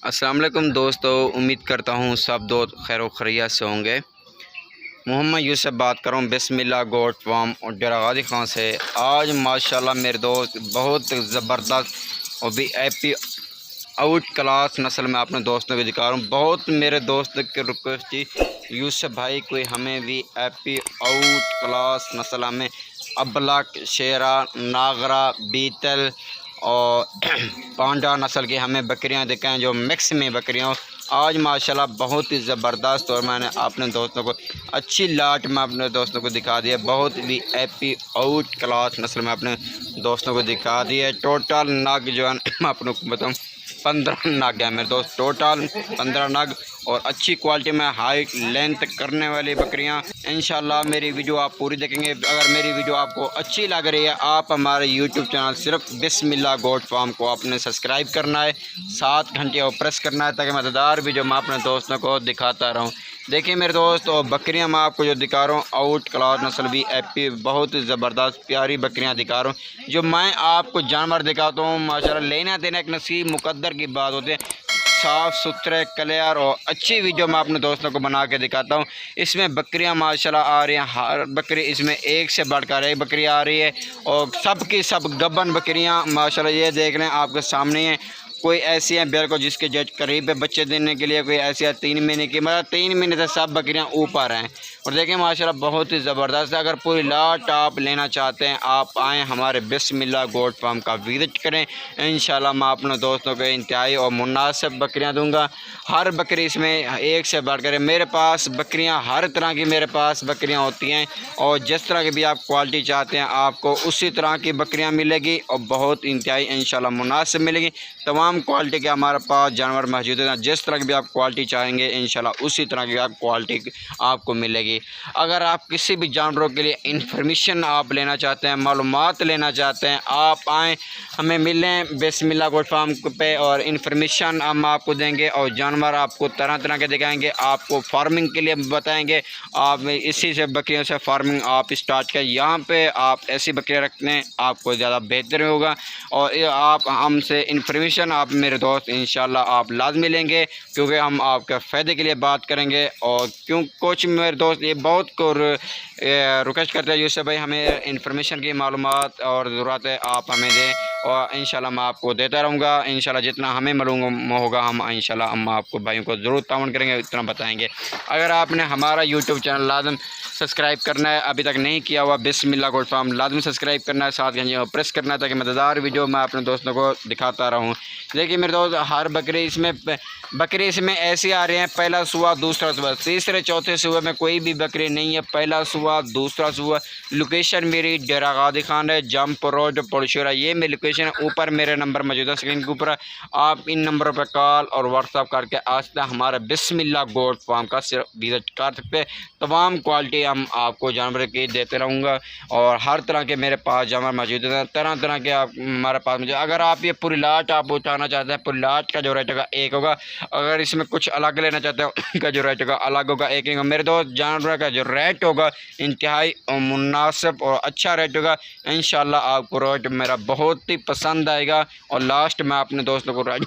अस्सलाम वालेकुम दोस्तों, उम्मीद करता हूँ सब दोस्त खैर व खैरियत से होंगे। मोहम्मद यूसुफ बात कर रहा हूँ बिस्मिल्लाह गोट फार्म और डेरा गाजी खां से। आज माशाल्लाह मेरे दोस्त बहुत ज़बरदस्त और भी एपी आउट क्लास नस्ल में अपने दोस्तों को दिखा रहा हूँ। बहुत मेरे दोस्त की रिक्वेस्ट थी, यूसुफ भाई कोई हमें भी एपी आउट क्लास नस्ल हमें अबलक, शेरा, नागरा, बीतल और पांडा नस्ल की हमें बकरियां दिखाएं जो मिक्स में बकरियां। आज माशाल्लाह बहुत ही ज़बरदस्त और मैंने अपने दोस्तों को अच्छी लाट में अपने दोस्तों को दिखा दिया। बहुत भी एपी आउट क्लास नस्ल में अपने दोस्तों को दिखा दिया। टोटल नग जो है मैं अपने को बताऊँ 15 नग है मेरे दोस्त, टोटल 15 नग और अच्छी क्वालिटी में हाइट लेंथ करने वाली बकरियां। इंशाल्लाह मेरी वीडियो आप पूरी देखेंगे। अगर मेरी वीडियो आपको अच्छी लग रही है, आप हमारे यूट्यूब चैनल सिर्फ बिस्मिल्लाह गोट फार्म को आपने सब्सक्राइब करना है, 7 घंटे और प्रेस करना है ताकि मज़ेदार वीडियो मैं अपने दोस्तों को दिखाता रहूँ। देखिए मेरे दोस्त, और बकरियां मैं आपको जो दिखा रहा हूँ आउट क्लास नस्ल भी एपी बहुत ही ज़बरदस्त प्यारी बकरियां दिखा रहा हूँ। जो मैं आपको जानवर दिखाता हूँ माशाल्लाह लेना देना एक नसीब मुकद्दर की बात होती है। साफ़ सुथरे क्लियर और अच्छी वीडियो मैं अपने दोस्तों को बना के दिखाता हूँ। इसमें बकरियां माशाल्लाह आ रही हैं, हर बकरी इसमें एक से बढ़कर एक बकरी आ रही है और सब की सब गब्बन बकरियां माशाल्लाह ये देख रहे हैं आपके सामने हैं। कोई ऐसी हैं बिल्कुल जिसके जज करीब है बच्चे देने के लिए, कोई ऐसी है 3 महीने की, मतलब 3 महीने से सब बकरियां ऊपर हैं। और देखें माशाल्लाह बहुत ही ज़बरदस्त है। अगर पूरी लाट आप लेना चाहते हैं आप आएँ हमारे बिस्मिल्लाह गोट फार्म का विज़िट करें। इंशाल्लाह मैं अपने दोस्तों को इंतहाई और मुनासिब बकरियां दूंगा। हर बकरी इसमें एक से बढ़कर मेरे पास बकरियां, हर तरह की मेरे पास बकरियां होती हैं और जिस तरह की भी आप क्वालिटी चाहते हैं आपको उसी तरह की बकरियां मिलेगी और बहुत इंतहाई इंशाल्लाह मुनासिब मिलेगी। तमाम क्वालिटी के हमारे पास जानवर मौजूद हैं। जिस तरह की भी आप क्वालिटी चाहेंगे इंशाल्लाह उसी तरह की आप क्वालिटी आपको मिलेगी। अगर आप किसी भी जानवरों के लिए इंफॉर्मेशन आप लेना चाहते हैं, मालूमात लेना चाहते हैं, आप आएँ हमें मिलें बिस्मिल्लाह गोट फार्म पे और इंफॉर्मेशन हम आपको देंगे और जानवर आपको तरह तरह के दिखाएंगे। आपको फार्मिंग के लिए बताएंगे, आप इसी से बकरियों से फार्मिंग आप स्टार्ट करें। यहाँ पे आप ऐसी बकरियाँ रखते हैं आपको ज़्यादा बेहतर होगा और आप हमसे इंफॉर्मेशन आप मेरे दोस्त इंशाल्लाह आप लाजमी लेंगे क्योंकि हम आपके फ़ायदे के लिए बात करेंगे। और क्यों कुछ मेरे दोस्त ये बहुत को रिक्वेस्ट करते हैं यूसुफ भाई हमें इंफॉर्मेशन की मालूमात और ज़रूरत है आप हमें दें और इंशाल्लाह मैं आपको देता रहूँगा। इंशाल्लाह जितना हमें मालूम होगा हम इंशाल्लाह हम आपको भाइयों को ज़रूर तावन करेंगे, इतना बताएंगे। अगर आपने हमारा यूट्यूब चैनल लाजम सब्सक्राइब करना है, अभी तक नहीं किया हुआ बिस्मिल्लाह गोट फार्म लाजमी सब्सक्राइब करना है, 7 घंटे प्रेस करना है ताकि मज़ेदार वीडियो मैं अपने दोस्तों को दिखाता रहूँ। देखिए मेरे दोस्त, हर बकरी इसमें ऐसी आ रही हैं पहला सुबह दूसरा सुबह, तीसरे चौथे सुबह में कोई भी बकरी नहीं है। पहला सुबह दूसरा सुबह। लोकेशन मेरी डेरा गाजी खान है, जंप रोड पुरशुरा, ये मेरी लोकेशन है। ऊपर मेरे नंबर मौजूद है स्क्रीन के ऊपर, आप इन नंबरों पर कॉल और व्हाट्सअप करके आज तक हमारे बिस्मिल्लाह गोट फार्म का विजिट कर सकते हैं। तमाम क्वालिटी हम आपको जानवर की देते रहूँगा और हर तरह के मेरे पास जानवर मौजूद हैं, तरह तरह के आप हमारे पास मौजूद। अगर आप ये पूरी लाट आप उठाना चाहते हैं, पूरी लाट का जो रेट होगा एक होगा। अगर इसमें कुछ अलग लेना चाहते हैं उनका जो रेट होगा अलग होगा, एक नहीं होगा। मेरे दोस्त जानवर का जो रेट होगा इंतहाई मुनासिब और अच्छा रेट होगा। इंशाल्लाह आपको रेट मेरा बहुत ही पसंद आएगा और लास्ट में अपने दोस्तों को रेट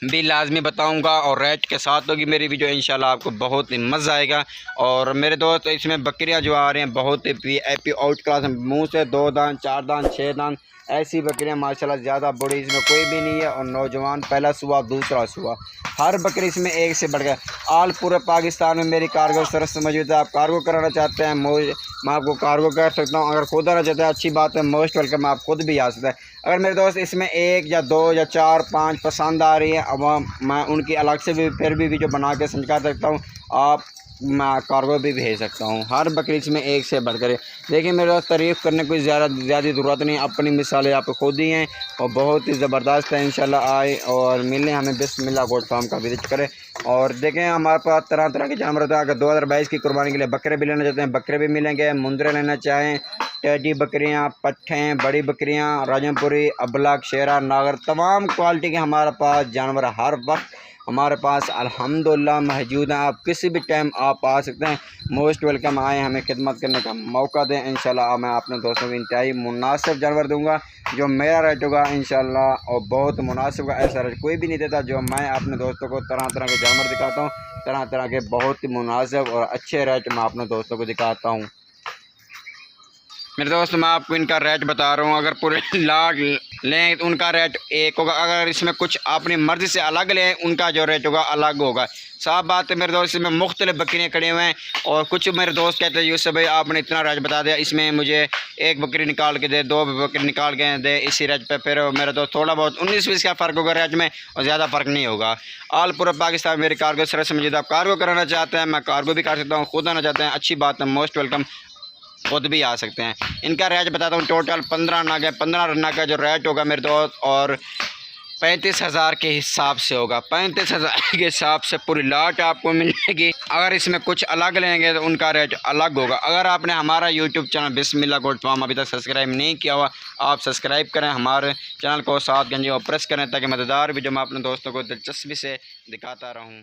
भी लाजमी बताऊंगा और रेट के साथ होगी मेरी वीडियो। इंशाल्लाह आपको बहुत ही मज़ा आएगा। और मेरे दोस्त इसमें बकरियां जो आ रही हैं बहुत ही एपी आउट क्लास, मुँह से 2 दांत 4 दांत 6 दांत ऐसी बकरियां माशाल्लाह, ज़्यादा बड़ी इसमें कोई भी नहीं है और नौजवान पहला सुबह दूसरा सुबह। हर बकरी इसमें एक से बढ़ गया। आल पूरे पाकिस्तान में मेरी कार्गो सर्विस मौजूद है। आप कार्गो कराना चाहते हैं मैं आपको कार्गो कर सकता हूँ। अगर खुद आना चाहते हैं अच्छी बात है, मोस्ट वेलकम, आप खुद भी आ सकते हैं। अगर मेरे दोस्त इसमें 1 या 2 या 4 5 पसंद आ रही है अब मैं उनकी अलग से भी फिर भी वीडियो बना के समझा सकता हूँ, आप मैं कार्गो भी भेज सकता हूँ। हर बकरी इसमें एक से बढ़कर। देखिए मेरे दोस्त, तारीफ़ करने की ज़्यादा ज़रूरत नहीं, अपनी मिसालें आप खुद ही हैं और बहुत ही ज़बरदस्त है। इंशाल्लाह आए और मिलें हमें बिस्मिल्लाह गोट फार्म का विजिट करें। और देखें हमारे पास तरह तरह के जानवर होते हैं। अगर 2022 की कुर्बानी के लिए बकरे भी लेना चाहते हैं बकरे भी मिलेंगे। मुंदरे लेना चाहें, टेडी बकरियाँ, पट्ठे, बड़ी बकरियाँ, राजमपुरी, अबलक, शेरा, नागर, तमाम क्वालिटी के हमारे पास जानवर हर वक्त हमारे पास अल्हम्दुलिल्लाह मौजूद हैं। आप किसी भी टाइम आप आ सकते हैं, मोस्ट वेलकम। आए, हमें खिदमत करने का मौका दें। इंशाल्लाह मैं अपने दोस्तों को इंतहाई मुनासिब जानवर दूँगा, जो मेरा रेट होगा इंशाल्लाह, और बहुत मुनासिब होगा। ऐसा रेट कोई भी नहीं देता। जो मैं अपने दोस्तों को तरह तरह के जानवर दिखाता हूँ, तरह तरह के बहुत ही मुनासिब और अच्छे रेट मैं अपने दोस्तों को दिखाता हूँ। मेरे दोस्त, मैं आपको इनका रेट बता रहा हूँ। अगर पूरे लाख लें तो उनका रेट एक होगा, अगर इसमें कुछ अपनी मर्ज़ी से अलग लें उनका जो रेट होगा अलग होगा। साफ बात है मेरे दोस्त, इसमें मुख्तलिफ बकरियाँ खड़े हुए हैं, और कुछ मेरे दोस्त कहते हैं यूसुफ भाई आपने इतना रेट बता दिया, इसमें मुझे एक बकरी निकाल के दे, दो बकरी निकाल के दे इसी रेट पे। फिर मेरे दोस्त थोड़ा बहुत 19-20 का फ़र्क होगा रेट में, और ज़्यादा फ़र्क नहीं होगा। ऑल पूरा पाकिस्तान मेरी कार्गो सर्विस मौजूद। आप कार्गो कराना चाहते हैं, मैं कार्गो भी कर सकता हूँ, खुद आना चाहते हैं, अच्छी बात है, मोस्ट वेलकम, खुद भी आ सकते हैं। इनका रेट बताता हूँ। टोटल 15 नग है। 15 नग का जो रेट होगा मेरे दोस्त, और 35,000 के हिसाब से होगा। 35,000 के हिसाब से पूरी लाट आपको मिलेगी। अगर इसमें कुछ अलग लेंगे तो उनका रेट अलग होगा। अगर आपने हमारा यूट्यूब चैनल बिस्मिल्लाह गोट फार्म अभी तक सब्सक्राइब नहीं किया हुआ, आप सब्सक्राइब करें, हमारे चैनल को साथ गंजी और प्रेस करें, ताकि मददगार भी जो मैं अपने दोस्तों को दिलचस्पी से दिखाता रहूँ।